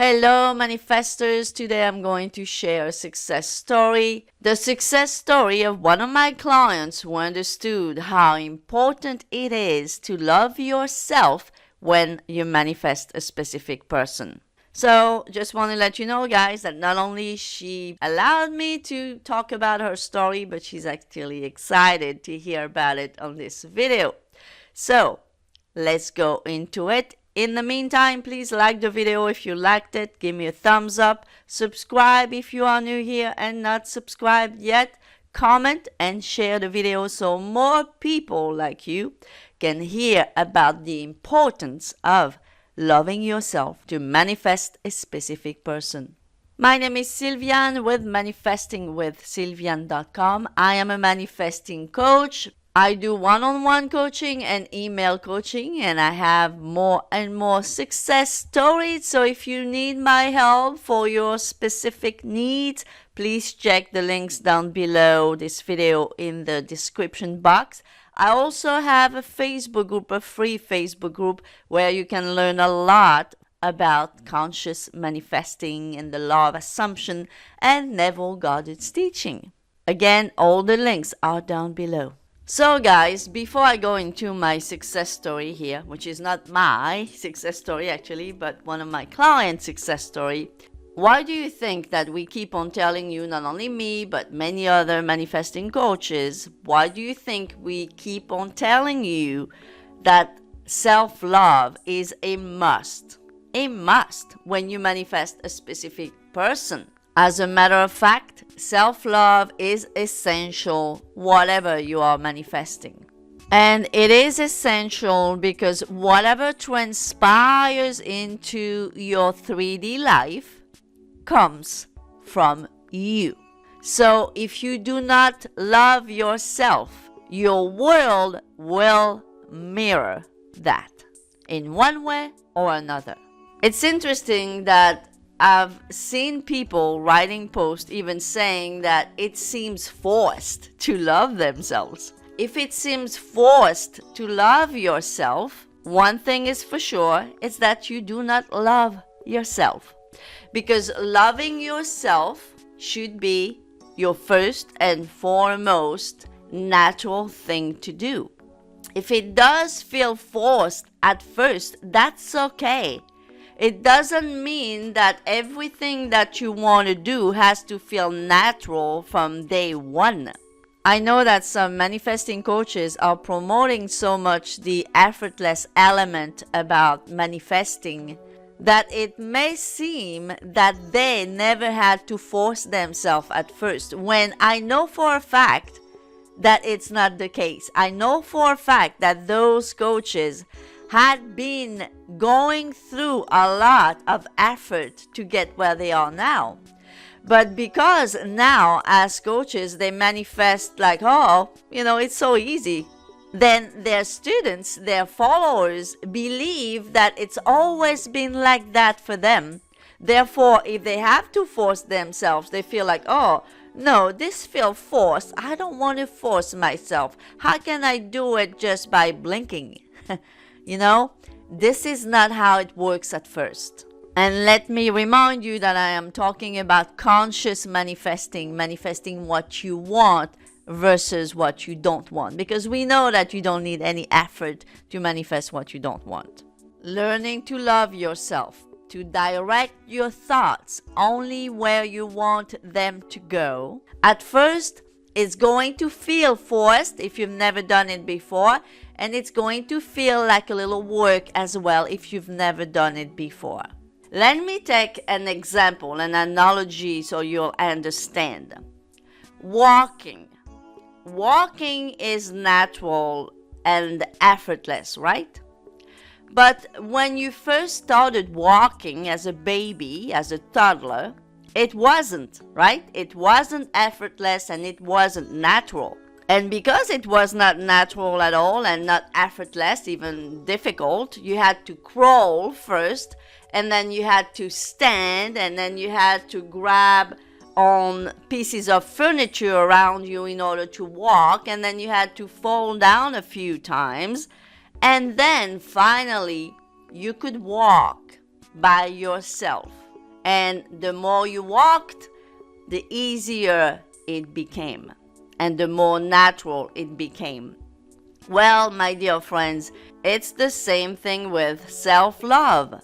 Hello, manifestors. Today I'm going to share a success story. The success story of one of my clients who understood how important it is to love yourself when you manifest a specific person. So, just want to let you know, guys, that not only she allowed me to talk about her story, but she's actually excited to hear about it on this video. So, let's go into it. In the meantime, please like the video if you liked it. Give me a thumbs up. Subscribe if you are new here and not subscribed yet. Comment and share the video so more people like you can hear about the importance of loving yourself to manifest a specific person. My name is Sylviane with manifestingwithsylviane.com. I am a manifesting coach. I do one-on-one coaching and email coaching, and I have more and more success stories. So if you need my help for your specific needs, please check the links down below this video in the description box. I also have a Facebook group, a free Facebook group, where you can learn a lot about conscious manifesting and the law of assumption and Neville Goddard's teaching. Again, all the links are down below. So guys, before I go into my success story here, which is not my success story actually, but one of my clients' success story, why do you think that we keep on telling you, not only me, but many other manifesting coaches, why do you think we keep on telling you that self-love is a must? A must when you manifest a specific person. As a matter of fact, self-love is essential whatever you are manifesting. And it is essential because whatever transpires into your 3D life comes from you. So if you do not love yourself, your world will mirror that in one way or another. It's interesting that I've seen people writing posts even saying that it seems forced to love themselves. If it seems forced to love yourself, one thing is for sure, it's that you do not love yourself. Because loving yourself should be your first and foremost natural thing to do. If it does feel forced at first, that's okay. It doesn't mean that everything that you want to do has to feel natural from day one. I know that some manifesting coaches are promoting so much the effortless element about manifesting that it may seem that they never had to force themselves at first, when I know for a fact that it's not the case. I know for a fact that those coaches had been going through a lot of effort to get where they are now. But because now as coaches they manifest like, oh, it's so easy, then their students, their followers believe that it's always been like that for them. Therefore, if they have to force themselves, they feel like, oh, no, this feels forced. I don't want to force myself. How can I do it just by blinking? This is not how it works at first. And let me remind you that I am talking about conscious manifesting what you want versus what you don't want. Because we know that you don't need any effort to manifest what you don't want. Learning to love yourself, to direct your thoughts only where you want them to go. At first, it's going to feel forced if you've never done it before, and it's going to feel like a little work as well if you've never done it before. Let me take an example, an analogy, so you'll understand. Walking. Walking is natural and effortless, right? But when you first started walking as a baby, as a toddler, it wasn't, right? It wasn't effortless and it wasn't natural. And because it was not natural at all and not effortless, even difficult, you had to crawl first, and then you had to stand, and then you had to grab on pieces of furniture around you in order to walk, and then you had to fall down a few times, and then finally you could walk by yourself. And the more you walked, the easier it became, and the more natural it became. Well, my dear friends, it's the same thing with self-love.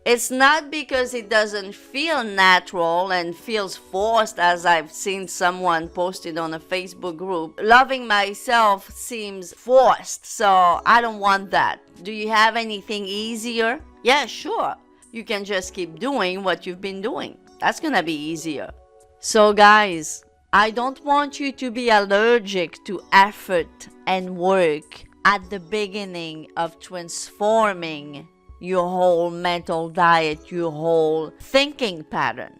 It's not because it doesn't feel natural and feels forced, as I've seen someone posted on a Facebook group. Loving myself seems forced, so I don't want that. Do you have anything easier? Yeah, sure. You can just keep doing what you've been doing. That's gonna be easier. So guys, I don't want you to be allergic to effort and work at the beginning of transforming your whole mental diet, your whole thinking pattern.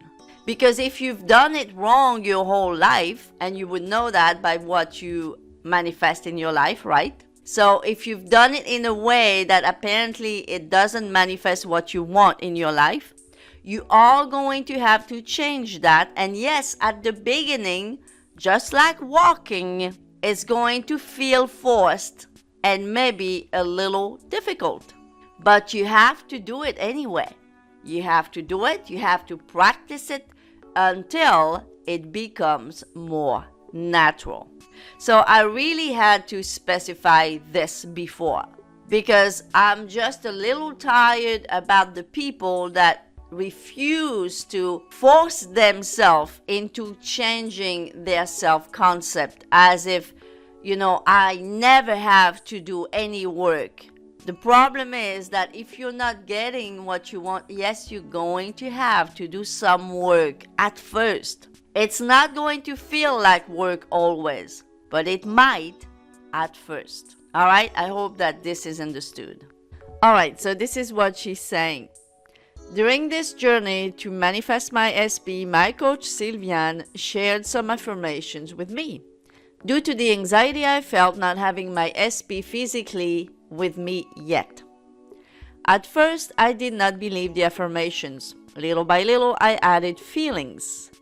Because if you've done it wrong your whole life, and you would know that by what you manifest in your life, right? So if you've done it in a way that apparently it doesn't manifest what you want in your life, you are going to have to change that. And yes, at the beginning, just like walking, it's going to feel forced and maybe a little difficult. But you have to do it anyway. You have to do it, you have to practice it until it becomes more natural. So I really had to specify this before, because I'm just a little tired about the people that refuse to force themselves into changing their self-concept, as if, I never have to do any work. The problem is that if you're not getting what you want, yes, you're going to have to do some work at first. It's not going to feel like work always, but it might at first. All right, I hope that this is understood. All right, so this is what she's saying. During this journey to manifest my SP, my coach Sylviane shared some affirmations with me. Due to the anxiety I felt not having my SP physically with me yet. At first, I did not believe the affirmations. Little by little, I added feelings.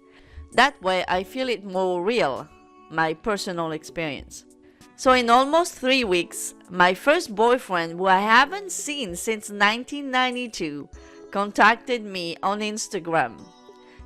That way, I feel it more real, my personal experience. So in almost 3 weeks, my first boyfriend, who I haven't seen since 1992, contacted me on Instagram.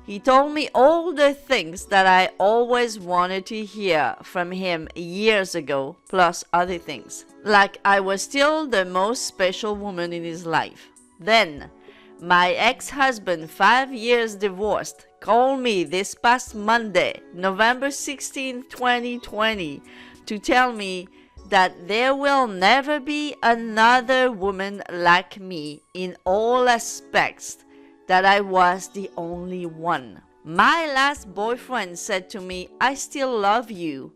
He told me all the things that I always wanted to hear from him years ago, plus other things. Like I was still the most special woman in his life. Then, my ex-husband, 5 years divorced, called me this past Monday, November 16, 2020, to tell me that there will never be another woman like me in all aspects, that I was the only one. My last boyfriend said to me, I still love you,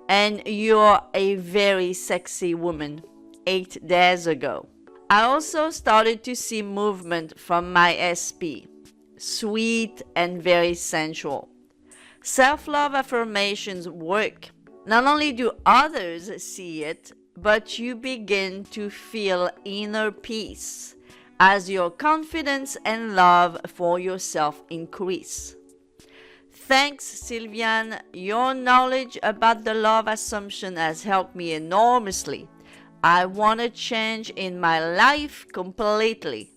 and you're a very sexy woman, 8 days ago. I also started to see movement from my SP, sweet and very sensual. Self-love affirmations work. Not only do others see it, but you begin to feel inner peace as your confidence and love for yourself increase. Thanks, Sylviane. Your knowledge about the love assumption has helped me enormously. I want a change in my life completely,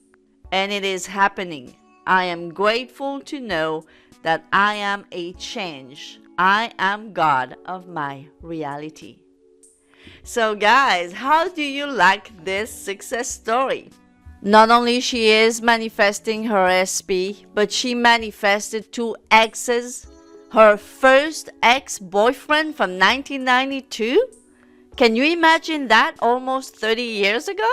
and it is happening. I am grateful to know that I am a change. I am God of my reality. So guys, how do you like this success story? Not only she is manifesting her SP, but she manifested 2 exes. Her first ex-boyfriend from 1992? Can you imagine that, almost 30 years ago?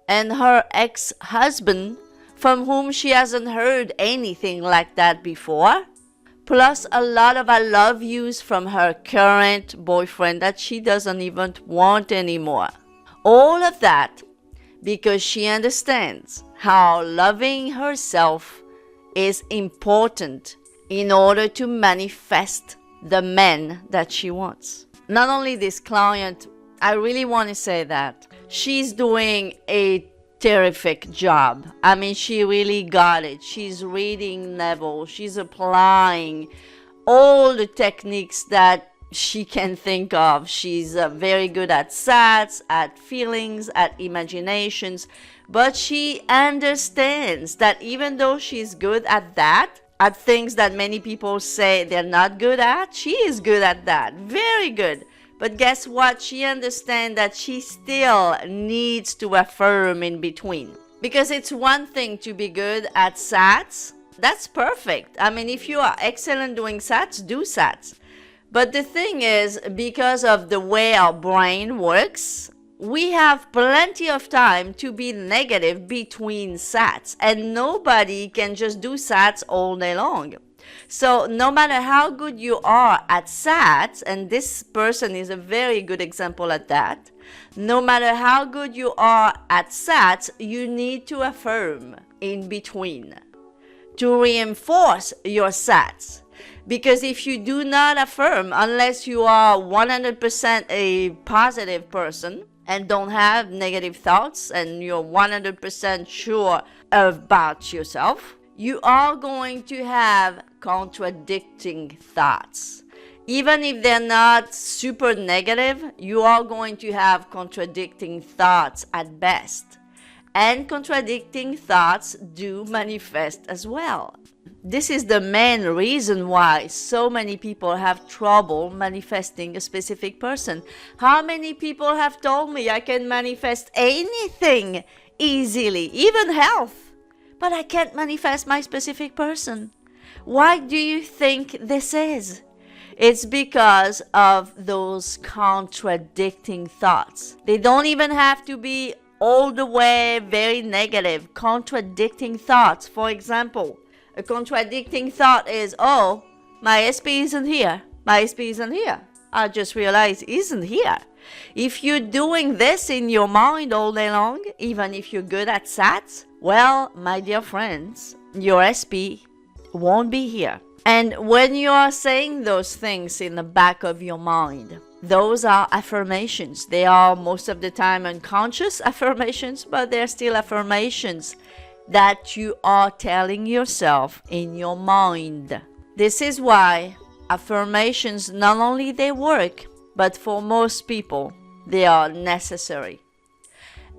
And her ex-husband, from whom she hasn't heard anything like that before. Plus a lot of I love yous from her current boyfriend that she doesn't even want anymore. All of that because she understands how loving herself is important in order to manifest the man that she wants. Not only this client, I really want to say that she's doing a terrific job. I mean, she really got it. She's reading Neville. She's applying all the techniques that she can think of. She's very good at SATs, at feelings, at imaginations. But she understands that even though she's good at that, at things that many people say they're not good at, she is good at that. Very good. But guess what? She understands that she still needs to affirm in between. Because it's one thing to be good at SATs. That's perfect. I mean, if you are excellent doing SATs, do SATs. But the thing is, because of the way our brain works, we have plenty of time to be negative between SATs. And nobody can just do SATs all day long. So no matter how good you are at SATs, and this person is a very good example at that, no matter how good you are at SATs, you need to affirm in between to reinforce your SATs. Because if you do not affirm, unless you are 100% a positive person and don't have negative thoughts and you're 100% sure about yourself, you are going to have contradicting thoughts. Even if they're not super negative, you are going to have contradicting thoughts at best. And contradicting thoughts do manifest as well. This is the main reason why so many people have trouble manifesting a specific person. How many people have told me I can manifest anything easily, even health, but I can't manifest my specific person? Why do you think this is? It's because of those contradicting thoughts. They don't even have to be all the way very negative. Contradicting thoughts. For example, a contradicting thought is, oh, my SP isn't here. My SP isn't here. I just realized isn't here. If you're doing this in your mind all day long, even if you're good at SATs, well, my dear friends, your SP won't be here. And when you are saying those things in the back of your mind, those are affirmations. They are most of the time unconscious affirmations, but they're still affirmations that you are telling yourself in your mind. This is why affirmations, not only they work, but for most people, they are necessary.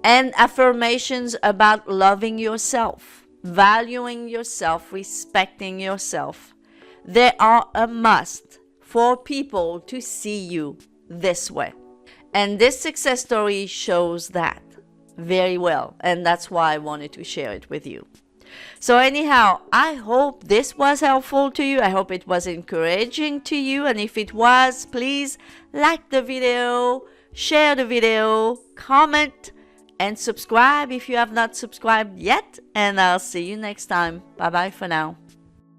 And affirmations about loving yourself, valuing yourself, respecting yourself, they are a must for people to see you this way. And this success story shows that very well. And that's why I wanted to share it with you. So anyhow, I hope this was helpful to you. I hope it was encouraging to you. And if it was, please like the video, share the video, comment, and subscribe if you have not subscribed yet. And I'll see you next time. Bye-bye for now.